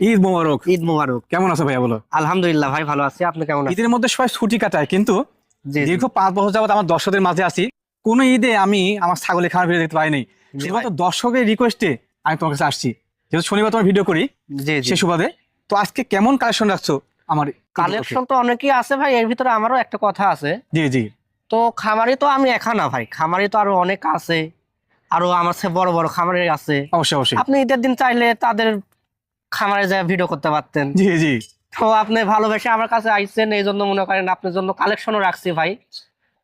ঈদ মোবারক। ঈদ মোবারক। কেমন আছো ভাইয়া বলো? আলহামদুলিল্লাহ ভাই, ভালো আছি। আপনি কেমন আছেন? ঈদের মধ্যে সবাই ছুটি কাটায়, কিন্তু দীর্ঘ 5 বছর যাবত আমার দর্শকদের মাঝে আছি। কোন ঈদে আমি আমার ছাগলের খামার ভিডিও দেখতে পাইনি। শুধুমাত্র দর্শকের রিকোয়েস্টে আমি তোমার কাছে আসছি, যেহেতু শনিবার তোমার ভিডিও করি সে সুবাদে। তো আজকে কেমন কালেকশন রাখছো? আমার কালেকশন তো অনেকই আছে ভাই, এর ভিতরে আমারও একটা কথা আছে। জি জি। তো খামারি তো আমি একা না ভাই, খামারি তো আরো অনেক আছে, আরো আমার চেয়ে বড় বড় খামারি আছে। অবশ্যই অবশ্যই। আপনি ঈদের দিন চাইলে তাদের খামারে যায় ভিডিও করতে পারতেন। জি জি। তো আপনি ভালোবেসে আমার কাছে আইছেন, এই জন্য মনে করেন আপনার জন্য কালেকশনও রাখছি ভাই।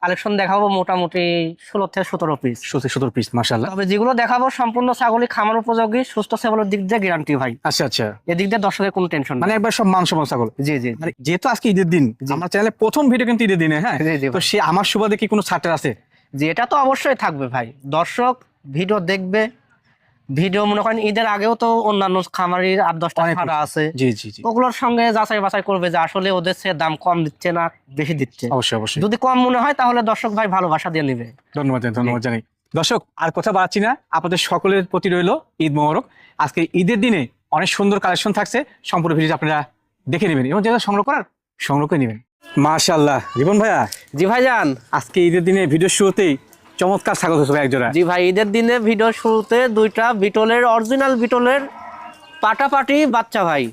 কালেকশন দেখাবো মোটামুটি 16 থেকে 17 পিস। 17 পিস, মাশাআল্লাহ। তবে যেগুলো দেখাবো সম্পূর্ণ ছাগলি খামার উপযোগী, সুস্থ সবলের দিক দিয়ে গ্যারান্টি ভাই। আচ্ছা আচ্ছা। এদিক দিয়ে দর্শকের কোনো টেনশন মানে একবার সব মানসম্মান ছাগল। জি জি। মানে যেহেতু আজকে ঈদের দিন, আমার চ্যানেলে প্রথম ভিডিও কিন্তু ঈদের দিনে, হ্যাঁ, জি জি তো ভাই। সে আমার সুবাদে কি কোনো ছাড় আছে? জি, এটা তো অবশ্যই থাকবে ভাই। দর্শক ভিডিও দেখবে, ভিডিও মনে করেন ঈদের আগেও তো অন্যান্য খামারির 8-10টা অনেক ছাড়া আছে। জি জি জি। ওগুলোর সঙ্গে যাচাই বাছাই করবে যে আসলে ওদের চেয়ে দাম কম দিচ্ছে না বেশি দিচ্ছে। অবশ্যই অবশ্যই। যদি কম মনে হয় তাহলে দর্শক ভাই ভালোবাসা দিয়ে নেবে। ধন্যবাদ জানাই। দর্শক আর কথা বাড়াচ্ছি না, আপনাদের সকলের প্রতি রইল ঈদ মোবারক। আজকে ঈদের দিনে অনেক সুন্দর কালেকশন থাকছে, সম্পূর্ণ ভিডিও আপনারা দেখে নেবেন এবং যেটা সংগ্রহ করার সংগ্রহ করে নেবেন। মাশাআল্লাহ রিপন ভাইয়া। জি ভাইজান। আজকে ঈদের দিনে ভিডিও শুরুতেই চমৎকার ছাগল হচ্ছে ভাই একজোড়া। জি ভাই, ঈদের দিনে ভিডিও শুরুতে দুইটা বিটলের, অরিজিনাল বিটলের পাটাপাটি বাচ্চা ভাই।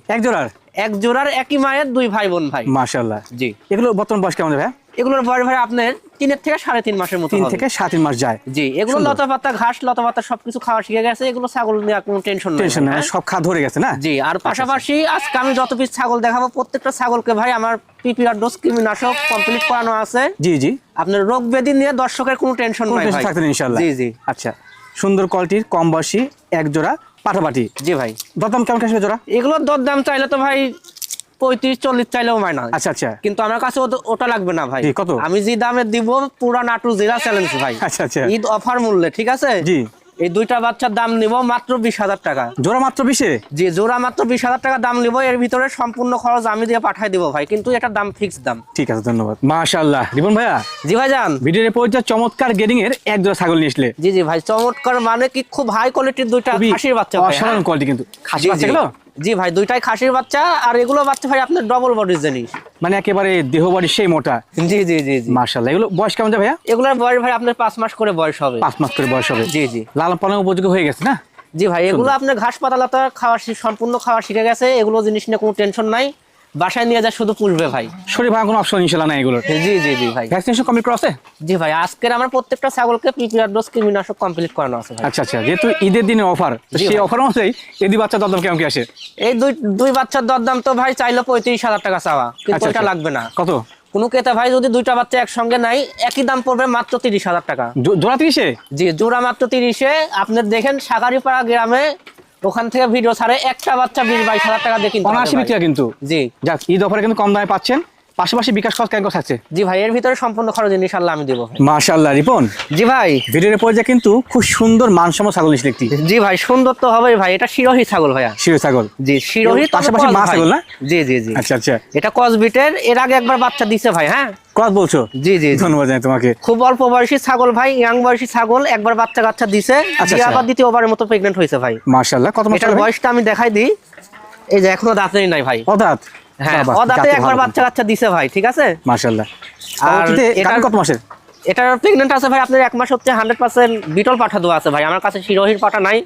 এক জোড়ার একই মায়ের দুই ভাই বোন ভাই। মাশাআল্লাহ। জি। এগুলো বর্তমান বয়স কেমন ভাই? এগুলোর বয়স ভাই আপনার 3 থেকে 3.5 মাসের মতো। 3 থেকে 3.5 মাস যায়। জি, এগুলো লতা পাতা ঘাস লতা পাতা সবকিছু খাওয়া শিখে গেছে। এগুলো ছাগল নিয়ে কোনো টেনশন নাই, সব খা ধরে গেছে না? জি। আর পাশাপাশি আজকে আমি যত পিস ছাগল দেখাবো প্রত্যেকটা ছাগলকে ভাই আমার পিপিআর ডোজ কৃমিনাশক কমপ্লিট করানো আছে। জি জি। আপনার রোগ ব্যাধি নিয়ে দর্শকের কোনো টেনশন নাই ভাই। থাকতেন ইনশাআল্লাহ। জি জি। আচ্ছা, সুন্দর কোয়ালিটির কম বয়সী এক জোড়া পাটাপাটি। জি ভাই। দরদাম কেমন আসবে জোড়া? এগুলোর দরদাম চাইলে তো ভাই 35-40 চাইলেও মাইনা। আচ্ছা আচ্ছা। কিন্তু আমার কাছে ওটা লাগবে না ভাই। কত? আমি যে দামে দিব পুরা নাটু জিরা চ্যালেঞ্জ ভাই। আচ্ছা আচ্ছা। ঈদ অফার মূল্যে, ঠিক আছে? জি। এই দুইটা বাচ্চার দাম নিব মাত্র 20,000 টাকা। জোড়া মাত্র 20-এ? জি, জোড়া মাত্র 20,000 টাকা দাম নিব। এর ভিতরে সম্পূর্ণ খরচ আমি দিয়ে পাঠাই দিব ভাই, কিন্তু এটা দাম ফিক্স দাম। ঠিক আছে, ধন্যবাদ। মাশাআল্লাহ রিপন ভাইয়া। জি ভাইজান। ভিডিওর পরিচয় চমৎকার গেডিং এর এক জোড়া ছাগল নিয়ে আসলে। জি জি ভাই, চমৎকার মানে কি খুব হাই কোয়ালিটির দুইটা খাসির বাচ্চা ভাই। অসাধারণ কোয়ালিটি কিন্তু খাসি বাচ্চাগুলো। জি ভাই, দুইটাই খাসির বাচ্চা। আর এগুলো বাচ্চা ভাই আপনার ডবল বডির জিনিস, মানে একেবারে দেহ বাড়ি সেই মোটা। জি জি জি জি। মাশাআল্লাহ। এগুলো বয়স কেমন যাবে ভাইয়া? এগুলোর বয়স ভাই আপনার 5 মাস করে বয়স হবে। 5 মাস করে বয়স হবে। জি জি। লালন পালন উপযোগী হয়ে গেছে না? জি ভাই, এগুলো আপনার ঘাস পাতা লতা খাওয়া সম্পূর্ণ খাওয়া শিখে গেছে। এগুলো জিনিস নিয়ে কোনো টেনশন নাই, বাসায় নিয়ে যা শুধু পুষবে ভাই। শরীর ভাঙার কোনো অপশন ইনশাআল্লাহ নাই এগুলোর। জি জি জি ভাই। ভ্যাকসিনেশন কমপ্লিট করা আছে? জি ভাই, আজকের আমার প্রত্যেকটা ছাগলকে পিপিআর ডোজ কৃমিনাশক কমপ্লিট করানো আছে ভাই। আচ্ছা আচ্ছা। যেহেতু ঈদের দিনের অফার, সেই অফার অনুযায়ী এদি বাচ্চা দরদাম কেমন কি আসে? এই দুই বাচ্চার দরদাম তো ভাই চাইলো 35,000 টাকা চাওয়া, কিন্তু এটা লাগবে না। কত? কোনো ক্রেতা ভাই যদি দুইটা বাচ্চা একসঙ্গে নাই, একই দাম পড়বে মাত্র 30,000 টাকা। জোড়া 30-এ? জি, জোড়া মাত্র 30-এ। আপনি দেখেন সাগারিপাড়া গ্রামে ওখান থেকে ভিডিও ছাড়ে একটা বাচ্চা 20-22,000 টাকা দিয়ে কিনতে অনায়াসে বিক্রি কিন্তু। জি। যাক, ঈদ অফারে কিন্তু কম দামে পাচ্ছেন। পাশাপাশি বিকাশ খরচ কেমন থাকছে? জি ভাই, এর ভিতরে সম্পূর্ণ খরচ ইনশাআল্লাহ আমি দেব ভাই। মাশাআল্লাহ রিপন। জি ভাই। ভিডিওর পর্যায়ে কিন্তু খুব সুন্দর মানসম্মত ছাগল নিয়েছে দেখতে। জি ভাই, সুন্দর তো হবেই ভাই। এটা শিরোহী ছাগল ভাইয়া। শিরোহী ছাগল। জি, শিরোহী পাশাপাশি মা ছাগল না? জি জি জি। আচ্ছা আচ্ছা। এটা কসবিটের, এর আগে একবার বাচ্চা দিছে ভাই। হ্যাঁ, কত বলছো? জি জি। ধন্যবাদ জানাই তোমাকে। খুব অল্প বয়সী ছাগল ভাই, ইয়াং বয়সী ছাগল, একবার বাচ্চা কাচ্চা দিছে। আচ্ছা। আবার দ্বিতীয়বারের মতো প্রেগন্যান্ট হয়েছে ভাই। মাশাআল্লাহ। কত মাস? এটার বয়সটা আমি দেখাই দিই। এই যে এখনো দাঁতেই নাই ভাই। অদাঁত? হ্যাঁ, অদাঁতে একবার বাচ্চা কাচ্চা দিছে ভাই, ঠিক আছে? মাশাআল্লাহ। আর এটা কত মাসের? এটার প্রেগন্যান্ট আছে ভাই আপনার 1 মাস হচ্ছে। 100% বিটল পাঠা দেওয়া আছে ভাই। আমার কাছে শিরোহির পাঠা নাই,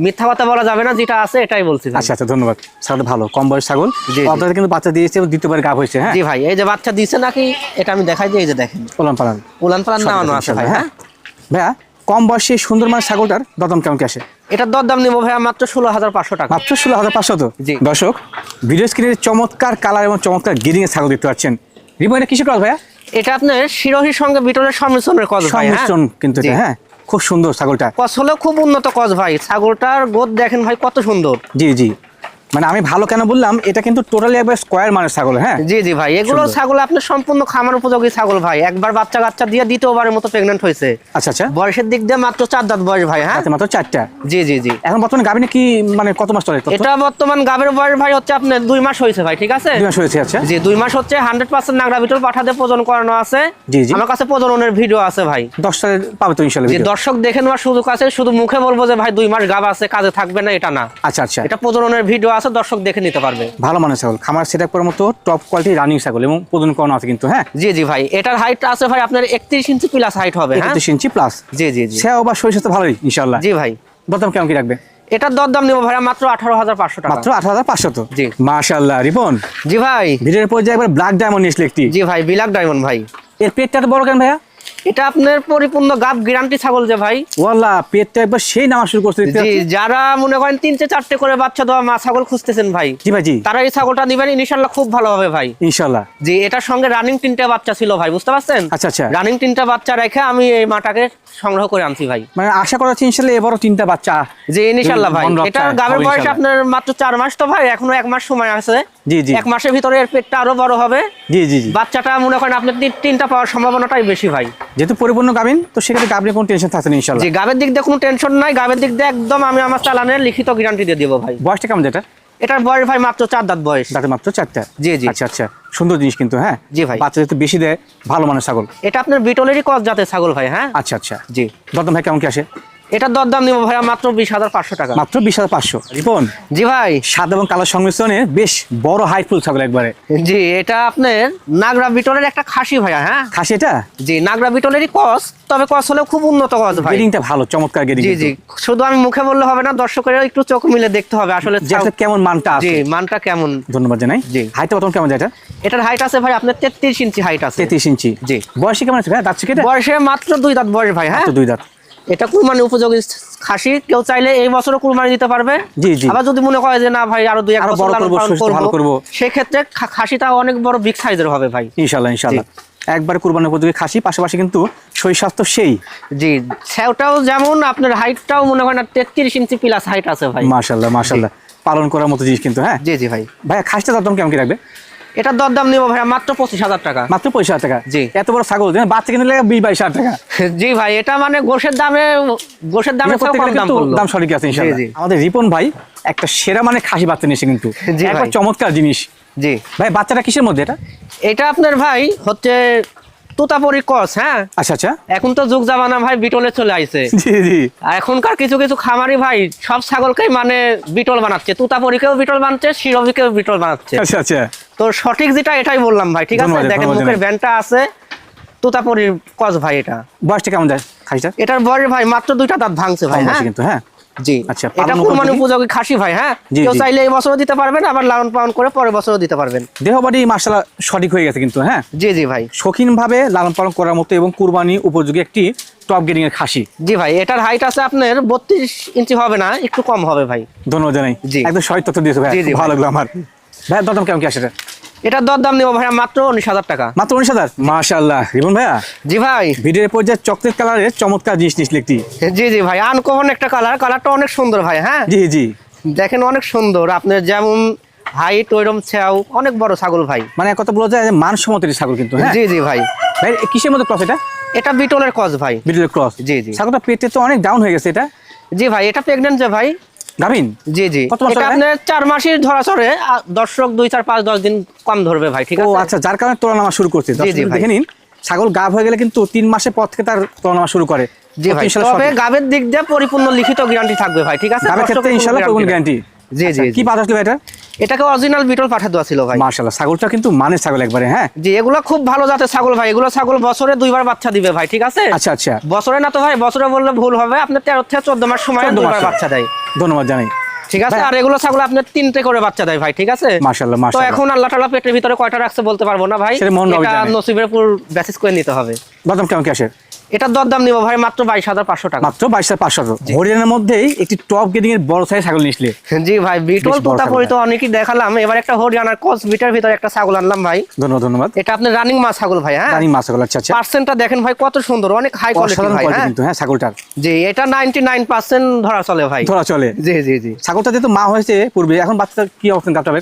মিথ্যা কথা বলা যাবে না, যেটা আছে এটাই বলছি। আচ্ছা আচ্ছা, ধন্যবাদ। ছাগল ভালো, কম বয়স ছাগল। আপনাদের কিন্তু বাচ্চা দিয়েছে, দ্বিতীয়বার গাব হয়েছে। হ্যাঁ জি ভাই, এই যে বাচ্চা দিছে নাকি এটা আমি দেখাই দিই। এই যে দেখেন উলান পালান নামানো আছে ভাই। হ্যাঁ ভাইয়া, কম বয়সী সুন্দর মানে ছাগলটার দরদাম কেমন কি আসে? এটার দরদাম নিব ভাইয়া মাত্র 16,500 টাকা। মাত্র 16,500 তো? জি। দর্শক, ভিডিও স্ক্রিনে চমৎকার কালার এবং চমৎকার গিরিং এর ছাগল দেখতে পাচ্ছেন। রিপন, এটা কিসের ক্রস ভাইয়া? এটা আপনার শিরোহির সঙ্গে বিটলের সংমিশ্রণের কস ভাই। সংমিশ্রণ কিন্তু এটা। হ্যাঁ, খুব সুন্দর ছাগলটা। কস হলো খুব উন্নত কস ভাই। ছাগলটার গোদ দেখেন ভাই কত সুন্দর। জি জি। মানে আমি ভালো কেন বললাম, এটা কিন্তু টোটালি একবার স্কয়ার মানের ছাগল। হ্যাঁ জি জি ভাই, এগুলো ছাগল আপনার সম্পূর্ণ খামার উপযোগী ছাগল ভাই। একবার বাচ্চা কাচ্চা দিয়ে দ্বিতীয়বারের মতো প্রেগন্যান্ট হয়েছে। আচ্ছা আচ্ছা। বয়সের দিক দিয়ে মাত্র 4 দাঁত বয়স ভাই। হ্যাঁ, মাত্র 4টা। জি জি জি। এখন বর্তমানে গাভিনে কি মানে কত মাস চলে? এটা বর্তমান গাবের বয়স ভাই হচ্ছে আপনার 2 মাস হয়েছে ভাই, ঠিক আছে? 2 মাস হয়েছে। আচ্ছা জি, 2 মাস হচ্ছে। 100% নাগরা বিটল পাঠাতে প্রজন করানো আছে। জি জি। আমার কাছে প্রজননের ভিডিও আছে ভাই। 10টা পাবে তো ইনশাআল্লাহ। যে দর্শক দেখে নেওয়ার সুযোগ আছে। শুধু মুখে বলবো যে ভাই 2 মাস গাব আছে, কাজে থাকবে না, এটা না। আচ্ছা আচ্ছা। এটা প্রজননের ভিডিও আছে, দর্শক দেখে নিতে পারবে। ভালো মানের ছাগল, খামার সেটআপ করার মতো টপ কোয়ালিটি রানিং ছাগল এবং প্রজনন করানো আছে কিন্তু। হ্যাঁ জি জি ভাই, এটার হাইট আছে ভাই আপনার 31 ইঞ্চি প্লাস হাইট হবে। 31 ইঞ্চি প্লাস। জি জি জি, সেও বা শরীর তো ভালোই ইনশাআল্লাহ। জি ভাই, দাম কেমন কি রাখবে? এটার দরদাম নিব ভাই মাত্র 18,500 টাকা। মাত্র 18,500 তো? জি মাশাআল্লাহ। রিপন জি ভাই, ভিডিওর পর্যায়ে একবার ব্ল্যাক ডায়মন্ড নিয়েছিল একটি। জি ভাই, ব্ল্যাক ডায়মন্ড ভাই। এর পেটটা তো বড় কেন ভাইয়া? এটা আপনার পরিপূর্ণ গাব গ্যারান্টি ছাগল যে ভাই। ওয়াল্লাহ পেটটা একবার সেই নামা শুরু করছে। জি, যারা মনে করেন 3-4টে করে বাচ্চা দেওয়া মা ছাগল খুঁজতেছেন ভাই, জি ভাই জি, তারা এই ছাগলটা নিবেন, ইনশাআল্লাহ খুব ভালো হবে ভাই ইনশাআল্লাহ। জি, এটার সঙ্গে রানিং 3টে বাচ্চা ছিল ভাই, বুঝতে পারছেন? আচ্ছা আচ্ছা, রানিং 3টে বাচ্চা রেখে আমি এই মাটাকে সংগ্রহ করে আনছি ভাই। মানে আশা করা যাচ্ছে ইনশাআল্লাহ এবারও 3টা বাচ্চা। জি ইনশাআল্লাহ ভাই, এটা গাবের বয়স আপনার মাত্র 4 মাস তো ভাই, এখনো 1 মাস সময় আছে। জি জি, 1 মাসের ভিতরে এর পেটটা আরো বড় হবে। জি জি জি, বাচ্চাটা মনে করেন আপনি 3টা পাওয়ার সম্ভাবনাটাই বেশি ভাই, যেহেতু পরিপূর্ণ গাবিন, তো সেক্ষেত্রে গাবিনে কোনো টেনশন থাকছে না ইনশাআল্লাহ। জি, গাবের দিক দিয়ে কোনো টেনশন নাই, গাবের দিক দিয়ে একদম আমি আমার চালানের লিখিত গ্যারান্টি দিয়ে দেব ভাই। বয়সটা কেমন যেটা? এটার বয়স ভাই মাত্র 4 দাঁত বয়স। দাঁতে মাত্র 4টা? জি জি, আচ্ছা আচ্ছা, সুন্দর জিনিস কিন্তু। হ্যাঁ জি ভাই, বাচ্চা যেহেতু বেশি দেয়, ভালো মানের ছাগল। এটা আপনার বিটলেরই ক্রস জাতের ছাগল ভাই। হ্যাঁ আচ্ছা আচ্ছা, জি। দরদাম ভাই কেমন কি আসে? এটার দরদাম নিব ভাই মাত্র 20,500 টাকা। মাত্র 20,500। রিপন জি ভাই, সাদা এবং কালো সংমিশ্রণে বেশ বড় হাইটফুল ছাগল একবারে। জি, এটা আপনার নাগরা বিটলের একটা খাসি ভাইয়া। হ্যাঁ খাসি এটা? জি, নাগরা বিটলেরই ক্রস, তবে ক্রস হলেও খুব উন্নত ক্রস ভাই। গেডিংটা ভালো, চমৎকার গেডিং। জি জি, শুধু আমি মুখে বললে হবে না, দর্শকেরও একটু চোখ মিলে দেখতে হবে আসলে কেমন মানটা আছে। জি, মানটা কেমন। ধন্যবাদ জানাই। জি, হাইটটা বর্তমান কেমন যায় এটা? এটার হাইট আছে ভাই আপনার 33 ইঞ্চি হাইট আছে। 33 ইঞ্চি। জি। বয়সে কেমন আছে ভাই? দাঁত কেটে? বয়সে মাত্র 2 দাঁত বয়স ভাই। হ্যাঁ 2 দাঁত। এটা কুরবানি উপযোগী খাসি, কেউ চাইলে এই বছরও কুরবানি দিতে পারবে। জি জি, আবার যদি মনে করে যে না ভাই আরো 2-1 বছর লালন পালন করব, সেক্ষেত্রে খাসিটা অনেক বড় বিগ সাইজের হবে ভাই ইনশাআল্লাহ ইনশাআল্লাহ। একবার কুরবানি উপযোগী খাসি, পাশাপাশি কিন্তু শরীর স্বাস্থ্য সেই। জি, সেওটাও যেমন আপনার হাইটটাও মনে হয় না 33 ইঞ্চি প্লাস হাইট আছে ভাই। মাশাআল্লাহ মাশাআল্লাহ, পালন করার মতো জিনিস কিন্তু। হ্যাঁ জি জি ভাই, ভাই খাসিটা দাম কেমন কি রাখবে? এটার দরদাম নিব ভাই মাত্র 25,000 টাকা। মাত্র 25,000 টাকা? জি। এত বড় ছাগল বাচ্চা কিনতে লাগে 20-22,000 টাকা। জি ভাই, এটা মানে গোশের দামে দাম সঠিক আছে ইনশাআল্লাহ। আমাদের রিপন ভাই একটা সেরা মানে খাসি বাচ্চা নিয়েছে কিন্তু, একবার চমৎকার জিনিস। জি ভাই, বাচ্চাটা কিসের মধ্যে এটা? এটা আপনার ভাই হচ্ছে তুতাপুরি ক্রস। হ্যাঁ আচ্ছা আচ্ছা, এখন তো যুগ জামানা ভাই বিটলে চলে আইছে। জি জি, এখনকার কিছু কিছু খামারি ভাই সব ছাগলকেই মানে বিটল বানাচ্ছে, তুতাপুরিকেও বিটল বানাচ্ছে, শিরোভিকেও বিটল বানাচ্ছে। আচ্ছা আচ্ছা, তো সঠিক যেটা এটাই বললাম ভাই, ঠিক আছে? দেখেন মুখের ব্যান্ডটা আছে তুতাপুরির ক্রস ভাই। এটা বয়সটা কেমন যায় খাসিটা? এটার বয়স ভাই মাত্র 2টা দাঁত ভাঙছে ভাই। হ্যাঁ কিন্তু। হ্যাঁ জি, আচ্ছা, এটা কুরবানি উপযোগী খাসি ভাই। হ্যাঁ কেউ চাইলে এই বছরও দিতে পারবেন, আবার লালন পালন করে পরের বছরও দিতে পারবেন। দেহ বাড়ি মাশাআল্লাহ সঠিক হয়ে গেছে কিন্তু। হ্যাঁ জি জি ভাই, শৌখিন ভাবে লালন পালন করার মতো এবং কুরবানি উপযোগী একটি টপ গ্রেডিং এর খাসি। জি ভাই, এটার হাইট আছে আপনার 32 ইঞ্চি হবে না, একটু কম হবে ভাই। ধন্যবাদ জানাই, একদম সঠিক তথ্য দিয়েছো ভাই, ভালো লাগলো আমার। ভাই দরদাম কেমন কি আসে এটা? এটার দরদাম নেব ভাই মাত্র 19,000 টাকা। মাত্র 19,000? মাশাআল্লাহ। রিপন ভাইয়া জি ভাই, ভিডিওর পর্যায়ে চকলেট কালারের চমৎকার জিনিস নিয়েছিল একটি। জি জি ভাই, আনকমন একটা কালারটা অনেক সুন্দর ভাই। হ্যাঁ জি জি, দেখেন অনেক সুন্দর, আপনার যেমন হাইট ওইরকম ছেও, অনেক বড় ছাগল ভাই। মানে কত বলা যায় মানসম্মত ছাগল কিন্তু। হ্যাঁ জি জি ভাই, ভাই কিসের মধ্যে ক্রস এটা? এটা বিটলের ক্রস ভাই। বিটলের ক্রস? জি জি, ছাগলটা পেটে তো অনেক ডাউন হয়ে গেছে এটা। জি ভাই, এটা প্রেগন্যান্ট যে ভাই, গাভিন? জি জি, এটা আপনার 4 মাসের ধরা চলে, দর্শক 2, 4, 5, 10 দিন কম ধরবে ভাই, ঠিক আছে? ও আচ্ছা, যার কারণে তোলানামা শুরু করছে। দেখে নিন, ছাগল গাভ হয়ে গেলে কিন্তু 3 মাসের পর থেকে তার তোলানামা শুরু করে। জি ভাই, তবে গাবের দিক দিয়ে পরিপূর্ণ লিখিত গ্যারান্টি থাকবে ভাই, ঠিক আছে? গাবের ক্ষেত্রে ইনশাআল্লাহ পরিপূর্ণ গ্যারান্টি। জি জি, কি পাঠা ছিল এটা? এটাকে অরিজিনাল বিটল পাঠা দেওয়া ছিল ভাই। মাশাআল্লাহ, ছাগলটা কিন্তু মানের ছাগল একবারে। হ্যাঁ জি, এগুলো খুব ভালো জাতের ছাগল ভাই, এগুলো ছাগল বছরে 2বার বাচ্চা দিবে ভাই, ঠিক আছে? আচ্ছা আচ্ছা, বছরে না তো ভাই, বছরে বললে ভুল হবে, আপনার 13 থেকে 14 মাস সময় 2বার বাচ্চা দেয়। ধন্যবাদ জানাই, ঠিক আছে? আর এগুলো ছাগল আপনার 3টে করে বাচ্চা দেয় ভাই, ঠিক আছে? মাশাআল্লাহ তো মাশাআল্লাহ। এখন আল্লাহ তাআলা পেটের ভিতরে কয়টা রাখছে বলতে পারবো না ভাই, এটা নসিবের উপর বেসিস করে নিতে হবে। দাম কেমন কি আসে? এটার দরদাম নিব ভাই মাত্র 22,500 টাকা। মাত্র 22,500? হরিয়ানার মধ্যেই একটি টপ গ্রেডিং এর বড় সাইজ ছাগল নিয়েছিলে। জি ভাই, বিটল তুতাপুরি তো অনেকই দেখালাম, এবার একটা হরিয়ানার ক্রস বিটার ভিতরে একটা ছাগল আনলাম ভাই। ধন্যবাদ ধন্যবাদ। এটা আপনার রানিং মা ছাগল ভাই। হ্যাঁ রানিং মা ছাগল। আচ্ছা আচ্ছা, পার্সেন্টটা দেখেন ভাই কত সুন্দর, অনেক হাই কোয়ালিটি ভাই। হ্যাঁ কিন্তু হ্যাঁ ছাগলটার। জি, এটা 99% ধরা চলে ভাই, ধরা চলে। জি জি জি, ছাগলটা যেহেতু মা হয়েছে পূর্বে, এখন বাচ্চা কি অবস্থা কাটাবে?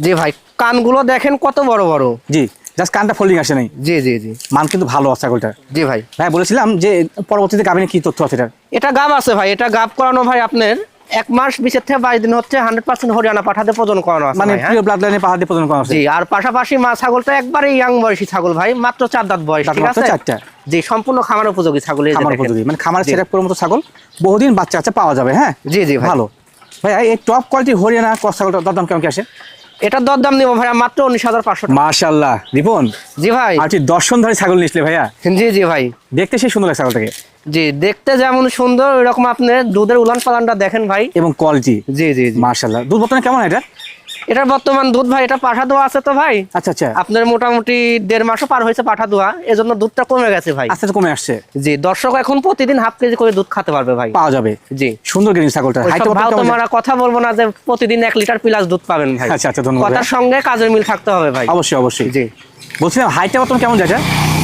জি ভাই, কানগুলো দেখেন কত বড় বড়। জি, জাস্ট কানটা ফোল্ডিং আসে নাই। জি জি জি, মান কিন্তু ভালো আছে ছাগলটা। জি ভাই, ভাই বলেছিলাম যে পরবর্তীতে গাভিনে কি তথ্য আছে এটা? এটা গাব আছে ভাই, এটা গাব করানো ভাই আপনার 1 মাস 20 থেকে 22 দিন হচ্ছে 100% হরিয়ানা পাঠাতে প্রজনন করানো আছে, মানে পিওর ব্লাড লাইনে পাহাড়ে প্রজনন করানো আছে। জি, আর পাশাপাশি মা ছাগলটা একবারে ইয়াং বয়সী ছাগল ভাই, মাত্র 4 দাঁত বয়স, ঠিক আছে? 4টা? জি, সম্পূর্ণ খামার উপযোগী ছাগল। খামার উপযোগী মানে খামার সেটআপ করার মতো ছাগল, বহুদিন বাচ্চা পাওয়া যাবে। হ্যাঁ জি জি ভাই, ভালো। ভাইয়া এই টপ কোয়ালিটি হরিয়ানা ক্রস ছাগলটা দরদাম কেমন কি আসে? এটার দরদাম নিব ভাইয়া মাত্র 19,500 টাকা। মাশাআল্লাহ রিপন, জি ভাই। আর তুই দর্শনধারী ছাগল নিসলে ভাইয়া, জি জি ভাই। দেখতে সেই সুন্দর লাগে ছাগলটাকে। জি, দেখতে যেমন সুন্দর এরকম আপনি দুধের উলান পালানটা দেখেন ভাই, এবং কোয়ালিটি। জি জি জি। মাশাআল্লাহ। দুধ বর্তমানে কেমন এটা? এটার বর্তমান দুধ ভাই, এটা পাঠা দোয়া আছে তো ভাই, আচ্ছা আচ্ছা, আপনার মোটামুটি 1.5 মাসও পার হয়েছে পাঠা দোয়া, এজন্য দুধটা কমে গেছে ভাই। আস্তে আস্তে কমে আসছে। জি, দর্শক এখন প্রতিদিন হাফ কেজি করে দুধ খেতে পারবে ভাই, পাওয়া যাবে। জি। সুন্দর গ্রিন ছাগলটা। ওই হাইট সব কত ভাও কেমন? তোমারা কথা বলবো না যে প্রতিদিন 1 লিটার প্লাস দুধ পাবেন ভাই। আচ্ছা আচ্ছা, ধন্যবাদ। কথার সঙ্গে কাজের মিল থাকতে হবে ভাই। অবশ্যই অবশ্যই। জি। বলছিলাম হাইটটা বর্তমানে কেমন যায়?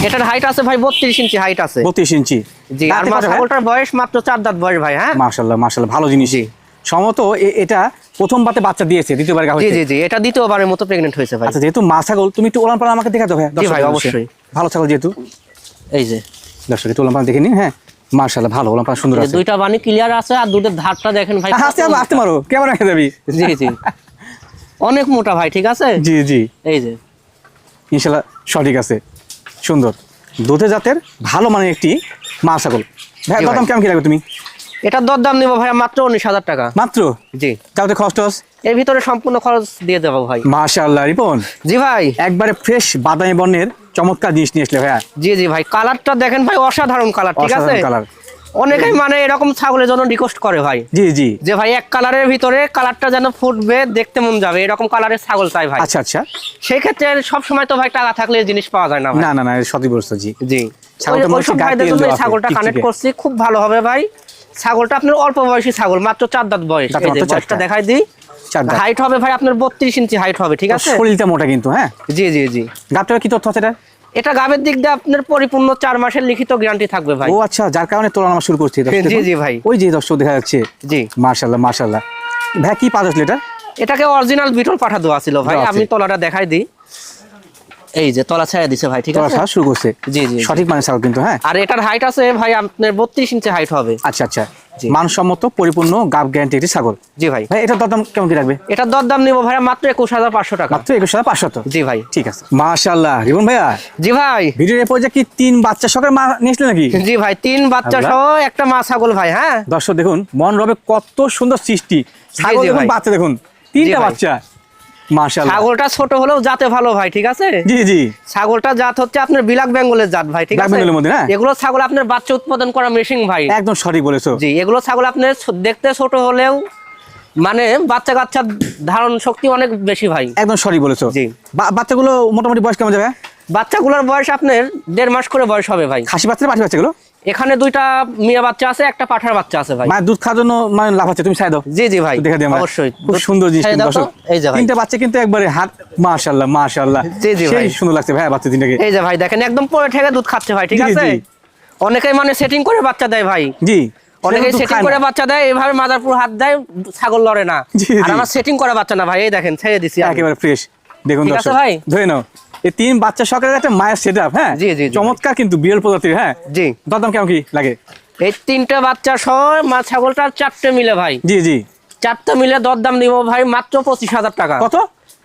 এটার হাইট আছে ভাই 32 ইঞ্চি হাইট আছে। 32 ইঞ্চি। জি, আর মা ছাগলটার বয়স মাত্র 4 দাঁত বয়স ভাই। হ্যাঁ, মাশাআল্লাহ মাশাআল্লাহ, ভালো জিনিস। জি। সম্ভবত এটা প্রথম বাতে বাচ্চা দিয়েছে, দ্বিতীয়বার জি জি জি, এটা দ্বিতীয়বারের মতো প্রেগন্যান্ট হয়েছে ভাই। আচ্ছা, যেহেতু মা ছাগল, তুমি একটু ওলান পালান আমাকে দেখা দাও ভাই। জি ভাই, অবশ্যই। ভালো ছাগল যেহেতু, এই যে দর্শক একটু ওলান পালান দেখে নিন। হ্যাঁ মাশাআল্লাহ, ভালো ওলান পালান, সুন্দর এই আছে। দুইটা বানি ক্লিয়ার আছে, আর দুধের ধারটা দেখেন ভাই। আসতে মারো, কেমন রেখে যাবি? জি জি, অনেক মোটা ভাই, ঠিক আছে। জি জি, এই যে ইনশাআল্লাহ সঠিক আছে, সুন্দর দুধের জাতের ভালো মানের একটি মা ছাগল। ভাই জি ভাই। দাম কেমন কি লাগবে তুমি? এটার দরদাম নিব ভাই মাত্র 19,000 টাকা। মাত্র? জি। তাহলে খরচ টস এর ভিতরে সম্পূর্ণ খরচ দিয়ে দেবো ভাই। মাশাআল্লাহ রিপন, জি ভাই। একবারে ফ্রেশ বাদামি বর্ণের চমৎকার জিনিস নিয়ে আসলে ভাইয়া। জি জি ভাই, কালারটা দেখেন ভাই, অসাধারণ কালার, ঠিক আছে। অসাধারণ কালার। অনেকেই মানে এরকম ছাগলের জন্য রিকোয়েস্ট করে ভাই, জি জি। যে ভাই এক কালারের ভিতরে কালারটা যেন ফুটবে, দেখতে মন যাবে, এরকম কালারের ছাগল চাই ভাই। আচ্ছা আচ্ছা, সেই ক্ষেত্রে সব সময় তো ভাই টাকা থাকলে এই জিনিস পাওয়া যায় না ভাই। না না না, সত্যি বলছো। জি জি, ছাগলটা ওই সব ভাইদের জন্য এই ছাগলটা কানেক্ট করছি, খুব ভালো হবে ভাই। ছাগলটা আপনার অল্প বয়সী ছাগল, মাত্র 4 দাঁত বয়স। এই যে বয়সটা দেখাই দিই, হাইট হবে ভাই আপনার 32 ইঞ্চি হাইট হবে, ঠিক আছে। শরীরটা মোটা কিন্তু। হ্যাঁ জি জি জি। গাবটার কি তথ্য আছে এটা? এটা গাবের দিক দিয়ে আপনার পরিপূর্ণ 4 মাসের লিখিত গ্যারান্টি থাকবে ভাই। ও আচ্ছা, যার কারণে তোলা নামা শুরু করছি। জি জি ভাই। ওই যে দর্শক দেখা যাচ্ছে। জি, মাশাআল্লাহ মাশাআল্লাহ। ভাই কি পাঁচ আসলে এটা? এটাকে অরিজিনাল বিটল পাঠা দেওয়া ছিল ভাই। আমি তলাটা দেখাই দিই, এই যে তলা ছায়া দিছে ভাই, ঠিক আছে। শুরু করছে। জি জি, সঠিক মানে ছাগল কিন্তু। হ্যাঁ, আর এটার হাইট আছে ভাই আপনার 32 ইঞ্চি হাইট হবে। আচ্ছা আচ্ছা, মানসম্মত পরিপূর্ণ গাব গ্যারান্টি একটি ছাগল। জি ভাই। ভাই এটার দরদাম কেমন কি রাখবে? এটার দরদাম নিব ভাই মাত্র 21,500 টাকা। মাত্র 21,500? জি ভাই। ঠিক আছে, মাশাআল্লাহ রিপন ভাইয়া। জি ভাই। ভিডিওর এরপর যে কি 3 বাচ্চা সকের মা নিয়েছিলেন নাকি? জি ভাই, 3 বাচ্চা সহ একটা মা ছাগল ভাই। হ্যাঁ, দর্শক দেখুন মন রবে কত সুন্দর সৃষ্টি। ছাগল দেখুন, বাচ্চা দেখুন, 3টা বাচ্চা। মাশাআল্লাহ, ছাগলটা ছোট হলেও জাতে ভালো ভাই, ঠিক আছে। জি জি। ছাগলটা জাত হচ্ছে আপনার বিলাক বেঙ্গলের জাত ভাই, ঠিক আছে। বেঙ্গলের মধ্যে না? এগুলো ছাগল আপনার বাচ্চা উৎপাদন করা মেশিন ভাই। একদম সঠিক বলেছো। জি, এগুলো ছাগল আপনার দেখতে ছোট হলেও মানে বাচ্চা কাচ্চা ধারণ শক্তি অনেক বেশি ভাই। একদম সঠিক বলেছো। জি। বাচ্চাগুলো মোটামুটি বয়স কেমন যাবে? বাচ্চাগুলোর বয়স আপনার 1.5 মাস করে বয়স হবে ভাই। খাসি বাচ্চা পাঠি বাচ্চাগুলো? এখানে 2টা মেয়ে বাচ্চা আছে, একটা পাঠার বাচ্চা আছে ভাই। মায়ের দুধ খাওয়ার জন্য মানে লাভ আছে, তুমি ছাই দাও। জি জি ভাই, দেখা দিই আমরা। অবশ্যই। খুব সুন্দর জিনিস কিন্তু দর্শক। এই যে ভাই, 3টা বাচ্চা কিন্তু একবারে হাত, মাশাআল্লাহ মাশাআল্লাহ। জি জি ভাই, সেই সুন্দর লাগছে ভাই বাচ্চা তিনটাকে। এই যে ভাই দেখেন একদম পরে ঠেকে দুধ খাচ্ছে ভাই, ঠিক জি, আছে। জি। অনেকেই মানে সেটিং করে বাচ্চা দেয় ভাই। জি, অনেকেই সেটিং করে বাচ্চা দেয়, এভাবে মাদারপুর হাত দেয়, ছাগল লড়ে না। জি, আর জি। আমার সেটিং করা বাচ্চা না ভাই, এই দেখেন ছেড়ে দিছি আমি। একেবারে ফ্রেশ। দেখুন ঠিক আছে দর্শক, ভাই। ধরে নাও এই 3 বাচ্চা সকের একটা মায়ের সেটআপ। হ্যাঁ, জি, জি, জি। চমৎকার কিন্তু, বিরল প্রজাতির। হ্যাঁ জি। দরদাম কেমন কি লাগে? এই 3টে বাচ্চা সহ মা ছাগলটার 4টে মিলে ভাই। জি জি। 4টে মিলে দরদাম দিব ভাই মাত্র 25,000 টাকা। কত?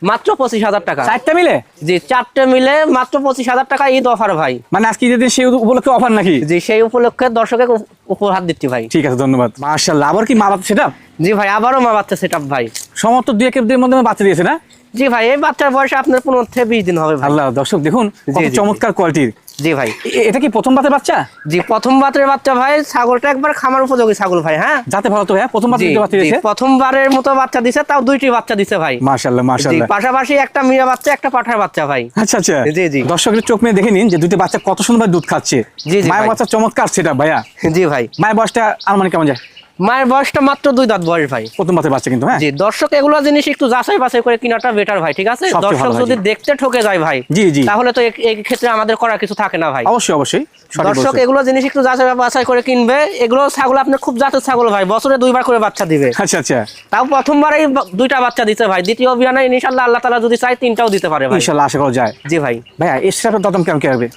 মাত্র 25,000 টাকা। 4টা মিলে? জি, 4টে মিলে মাত্র 25,000 টাকা ঈদ অফার ভাই। মানে আজকে যদি সেই উপলক্ষে অফার নাকি? জি, সেই উপলক্ষে দর্শকের উপহার দিচ্ছি ভাই। ঠিক আছে, ধন্যবাদ। মাশাআল্লাহ, আবার কি মা বাচ্চা সেটআপ? জি ভাই, আবারও মা বাচ্চা সেটআপ ভাই। সমস্ত 2-1 মধ্যে বাচ্চা দিয়েছে না? জি ভাই, এই বাচ্চার বয়স আপনার 15 থেকে 20 দিন হবে ভাই। আল্লাহ, দর্শক দেখুন কত জি, জি। চমৎকার কোয়ালিটির। জি ভাই। এটা কি প্রথম বাতের বাচ্চা? জি, প্রথম বাতের বাচ্চা ভাই। ছাগলটা একবার খামার উপযোগী ছাগল ভাই। হ্যাঁ, যাতে ভালো তো ভাই, প্রথম বাতের জি, বাচ্চা জি, দিয়েছে। প্রথমবারের মতো বাচ্চা দিছে, তাও 2টি বাচ্চা দিছে ভাই। মাশাআল্লাহ জি, মাশাআল্লাহ। পাশাপাশি একটা মিয়া বাচ্চা, একটা পাঠার বাচ্চা ভাই। আচ্ছা আচ্ছা, জি, জি। দর্শকের চোখ মেয়ে দেখে নিন যে 2টি বাচ্চা কত সুন্দর দুধ খাচ্ছে। জি, জি মায়ের ভাই। বাচ্চা চমৎকার সেটআপ ভাইয়া। জি ভাই। মায়ের বয়সটা মানে কেমন যায়? মায়ের বয়সটা মাত্র 2 দাঁত বয়স ভাই। প্রথম বাতের বাচ্চা কিন্তু। হ্যাঁ জি, দর্শক এগুলো জিনিস একটু যাচাই বাছাই করে কিনাটা বেটার ভাই, ঠিক আছে। সবচেয়ে দর্শক ভালো ভাই, যদি জি। দেখতে ঠকে যায় ভাই, জি জি, তাহলে তো এই ক্ষেত্রে আমাদের করার কিছু থাকে না ভাই। অবশ্যই অবশ্যই সঠিক দর্শক বলছেন। এগুলো জিনিস একটু যাচাই বাছাই করে কিনবে। এগুলো ছাগল আপনি খুব জাতের ছাগল ভাই, বছরে 2বার করে বাচ্চা দিবে। আচ্ছা আচ্ছা, তাও প্রথমবারেই 2টা বাচ্চা দিতে ভাই। দ্বিতীয় অভিযানে ইনশাআল্লাহ আল্লাহ তাআলা যদি চায় 3টাও দিতে পারে ভাই। ইনশাআল্লাহ আশা করা যায়। জি ভাই। ভাইয়া এই সেটআপের দরদাম কেমন কি হবে?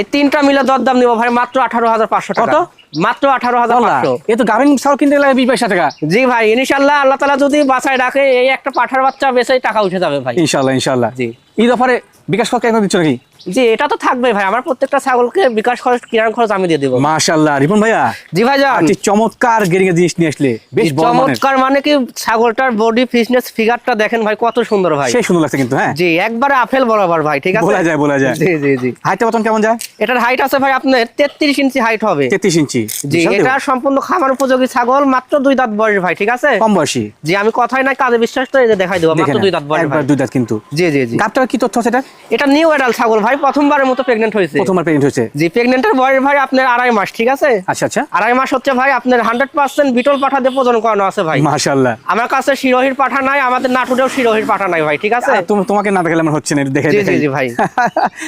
এই 3টা মিলে দরদাম নিব ভাই মাত্র 18,500 টাকা। কত? মাত্র 18,500। এ তো গাভিন ছাগল কিনতে লাগে 20-22 টাকা। জি ভাই, ইনশাআল্লাহ আল্লাহ তাআলা যদি বাছাই রাখে এই একটা পাঠার বাচ্চা বেচেই টাকা উঠে যাবে ভাই। ইনশাআল্লাহ ইনশাআল্লাহ। জি। ঈদ অফারে বিকাশ কত কেন দিচ্ছ নাকি? জি এটা তো থাকবে ভাই, আমার প্রত্যেকটা ছাগলকে বিকাশ খরচ কিরান খরচ আমি দিয়ে দেবো। মাশাআল্লাহ রিপন ভাইয়া, জি ভাইজান, আজকে চমৎকার গেরিং জিনিস নিয়ে আসলে, বেশ বড় মানের। চমৎকার মানে কি ছাগলটার বডি ফিটনেস ফিগারটা দেখেন ভাই কত সুন্দর ভাই, সেই সুন্দর লাগছে কিন্তু। হ্যাঁ জি একবারে আপেল বরাবর ভাই, ঠিক আছে বলা যায় বলা যায়। জি জি জি। হাইটটা বর্তমান কেমন যায়? এটার হাইট আছে ভাই আপনার 33 ইঞ্চি হাইট হবে। 33 ইঞ্চি। জি এটা সম্পূর্ণ খামার উপযোগী ছাগল, মাত্র 2 দাঁত বয়স ভাই, ঠিক আছে কম বয়সী। জি আমি কথাই নাই কাজে বিশ্বাস, তো এই যে দেখাই দেবো মাত্র 2 দাঁত বয়স একবার ভাই। 2 দাঁত কিন্তু। জি জি জি। গাবটার কি তথ্য আছে এটা? এটা নিউ এডাল ছাগল ভাই, প্রথমবারের মতো প্রেগন্যান্ট হয়েছে। প্রথমবার প্রেগন্যান্ট হয়েছে। জি প্রেগন্যান্টের বয়স ভাই আপনার 2.5 মাস, ঠিক আছে। আচ্ছা আচ্ছা। 2.5 মাস হচ্ছে ভাই আপনার 100% বিটল পাঠা দিয়ে প্রজনন করানো আছে ভাই। মাশাআল্লাহ। আমার কাছে শিরোহির পাঠা নাই, আমাদের নাটুরেও শিরোহির পাঠা নাই ভাই, ঠিক আছে। তোমাকে না দেখালে আমার হচ্ছে না, দেখে জি জি জি ভাই।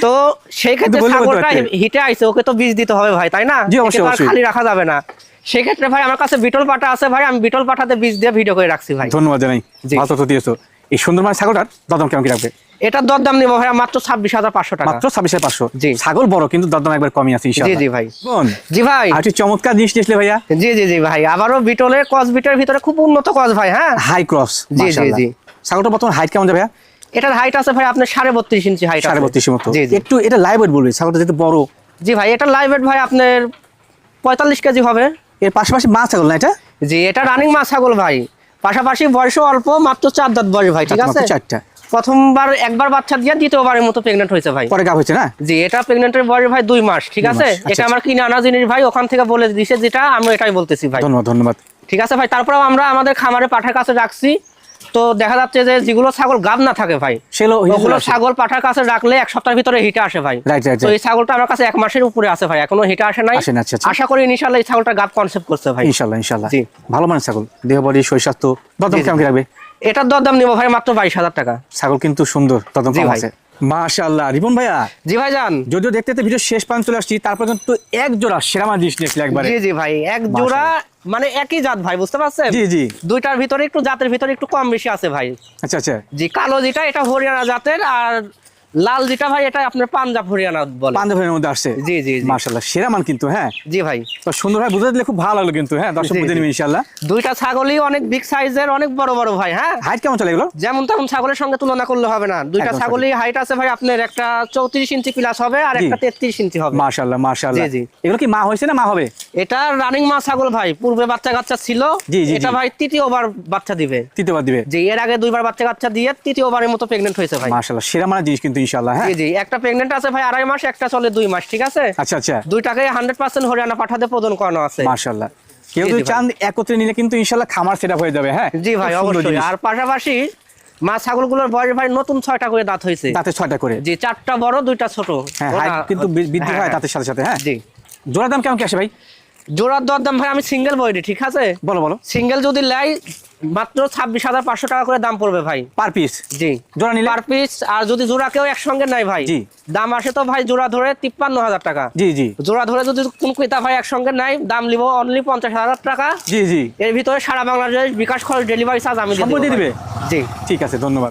তো সেই ক্ষেত্রে ছাগলটা হিটে আইছে, ওকে তো বীজ দিতে হবে ভাই, তাই না? জি অবশ্যই অবশ্যই। খালি রাখা যাবে না। সেই ক্ষেত্রে ভাই আমার কাছে বিটল পাঠা আছে ভাই, আমি বিটল পাঠাতে বীজ দিয়ে ভিডিও করে রাখছি ভাই। ধন্যবাদ জানাই, ভালো তথ্য দিয়েছো। এই সুন্দর মানে ছাগলটার দরদাম কেমন কি রাখবে? এটার দরদাম নিব ভাই মাত্র 26,500 টাকা। মাত্র 26,500। জি। ছাগল বড় কিন্তু দরদাম একবার কমই আছে ইনশাআল্লাহ। জি জি ভাই। বোন জি ভাই। আর একটু চমৎকার জিনিস নিয়েছিলে ভাইয়া। জি জি জি ভাই, আবারও বিটলের ক্রস বিটের ভিতরে খুব উন্নত ক্রস ভাই। হ্যাঁ হাই ক্রস। জি জি জি। ছাগলটা বর্তমান হাইট কেমন যাবে ভাইয়া? এটার হাইট আছে ভাই আপনার 32.5 ইঞ্চি হাইট। 32.5 মতো। জি জি। একটু এটা লাইভ ওয়েট বলবে, ছাগলটা যেহেতু বড়। জি ভাই এটা লাইভ ওয়েট ভাই আপনার 45 কেজি হবে। এর পাশাপাশি মা ছাগল না এটা? জি এটা রানিং মা ছাগল ভাই, পাশাপাশি বয়সও অল্প, মাত্র 4 দাঁত বয়স ভাই, ঠিক আছে। 4টা। প্রথমবার একবার বাচ্চা দিয়ে দ্বিতীয়বারের মতো প্রেগন্যান্ট হয়েছে ভাই। পরে গাব হয়েছে না? জি এটা প্রেগন্যান্টের বয়স ভাই 2 মাস, ঠিক আছে। এটা আমার কিনে আনা জিনিস ভাই, ওখান থেকে বলে দিছে যেটা, আমি এটাই বলতেছি ভাই। ধন্যবাদ ধন্যবাদ। ঠিক আছে ভাই। তারপরেও আমরা আমাদের খামারে পাঠার কাছে রাখছি, তো দেখা যাচ্ছে যে যেগুলো ছাগল গাব না থাকে ভাই, ওগুলো ছাগল পাঠার কাছে রাখলে 1 সপ্তাহের ভিতরে হিটে আসে ভাই। তো এই ছাগলটা আমার কাছে 1 মাসের উপরে আছে ভাই, এখনো হিটে আসে নাই। আশা করি ইনশাআল্লাহ এই ছাগলটা গাব কনসেপ্ট করছে ভাই। ইনশাআল্লাহ ইনশাআল্লাহ। জি ভালো মানের ছাগল, দেহ বডি শরীর স্বাস্থ্য। দরদাম কেমন কি রাখবে? এটার দরদাম নিব ভাই মাত্র 22,000 টাকা। ছাগল কিন্তু সুন্দর, দরদাম কম আছে। মাশাআল্লাহ রিপন ভাইয়া। জি ভাইজান। যদিও দেখতে দেখতে ভিডিও শেষ পর্যন্ত চলে আসছি, তারপর কিন্তু এক জোড়া সেরামা জিনিস নিয়েছিল একবারে। জি জি ভাই, এক জোড়া মানে একই জাত ভাই, বুঝতে পারছেন? জি জি। দুইটার ভিতরে একটু জাতের ভিতরে একটু কম বেশি আছে ভাই। আচ্ছা আচ্ছা। জি কালো যেটা এটা হরিয়ানা জাতের, আর লাল যেটা ভাই এটা আপনার পাঞ্জাব হরিয়ানা বলে। পাঞ্জাবের মধ্যে আসছে। জি জি জি। মাশাআল্লাহ সেরা মান কিন্তু। হ্যাঁ জি ভাই। তো সুন্দর ভাই বুঝে দিলে খুব ভালো লাগলো কিন্তু। হ্যাঁ দর্শক বুঝে নিবে ইনশাআল্লাহ। দুইটা ছাগলই অনেক বিগ সাইজের, অনেক বড় বড় ভাই। হ্যাঁ হাইট কেমন চলে এগুলো? যেমন তেমন ছাগলের সঙ্গে তুলনা করলে হবে না। দুইটা ছাগলই হাইট আছে ভাই আপনার, একটা 34 ইঞ্চি প্লাস হবে আর একটা 33 ইঞ্চি হবে। মাশাআল্লাহ মাশাআল্লাহ। জি জি। এগুলো কি মা হইছে না মা হবে? এটা রানিং মা ছাগল ভাই, পূর্বে বাচ্চা কাচ্চা ছিল। এটা ভাই তৃতীয়বার বাচ্চা দিবে। তৃতীয়বার দিবে। জি এর আগে 2বার বাচ্চা কাচ্চা দিয়ে তৃতীয়বারের মতো প্রেগন্যান্ট হয়েছে ভাই। মাশাআল্লাহ সেরা মানের জিনিস কিন্তু ইনশাআল্লাহ। হ্যাঁ জি জি। একটা প্রেগন্যান্ট আছে ভাই 2.5 মাস, একটা চলে 2 মাস, ঠিক আছে। আচ্ছা আচ্ছা। দুইটাকে 100% হরিয়ানা পাঠাতে প্রদান করানো আছে। মাশাআল্লাহ। কেউ যদি চান একত্রে নিলে কিন্তু ইনশাআল্লাহ খামার সেটআপ হয়ে যাবে। হ্যাঁ জি ভাই অবশ্যই। আর পাশাপাশি মা ছাগলগুলোর বয়স ভাই নতুন 6টা করে দাঁত হয়েছে। দাঁতে 6টা করে। জি 4টা বড় 2টা ছোট। হ্যাঁ হাইট কিন্তু বৃদ্ধি হয় দাঁতের সাথে সাথে। হ্যাঁ জি। জোড়া দাম কেমন কি আসে ভাই? জোড়ার দরদাম ভাই আমি সিঙ্গেল বডি, ঠিক আছে। বলো বলো। সিঙ্গেল যদি লাই মাত্র 26,500 টাকা করে দাম পড়বে ভাই পার পিস। জি জোড়া নিলে পার পিস। আর যদি জোড়া কেউ একসঙ্গে নাই ভাই, জি দাম আসে তো ভাই জোড়া ধরে 53,000 টাকা। জি জি। জোড়া ধরে যদি কোন ক্রেতা ভাই একসঙ্গে নাই, দাম নিব অনলি 50,000 টাকা। জি জি। এর ভিতরে সারা বাংলাদেশ বিকাশ খরচ ডেলিভারি চার্জ আমি দিয়ে দেব। দিবে। জি ঠিক আছে ধন্যবাদ।